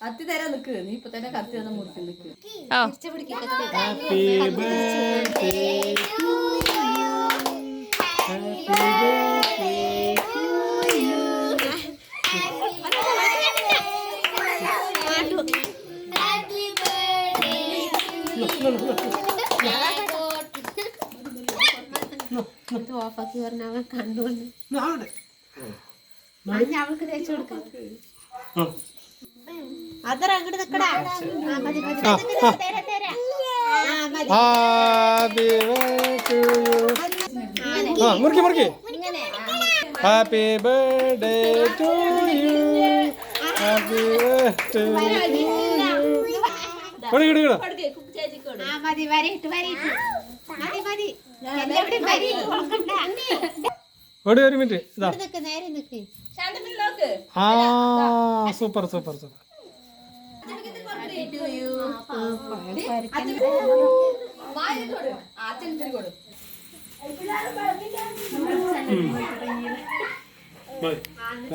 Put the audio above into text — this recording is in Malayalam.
കത്തി തരാൻ നിക്ക്. നീ ഇപ്പൊ തന്നെ കത്തി വന്ന് മുറിച്ച് നിക്ക്. ഓഫാക്കി പറഞ്ഞ അവൻ കണ്ടുകൊണ്ട് അവൾക്ക് തേച്ചു കൊടുക്കാം. അതറ അങ്ങോട്ട് നിക്കടാ. മുറുക്കി മുറുക്കി. Happy birthday to you. Happy birthday. മതി വരയിട്ട് വരയിട്ട് മതി മതി എല്ലാവരും വരി ഒരു മിനിറ്റ്. ഇതാ നേരെ നിക്ക്. ആ സൂപ്പർ സൂപ്പർ സൂപ്പർ.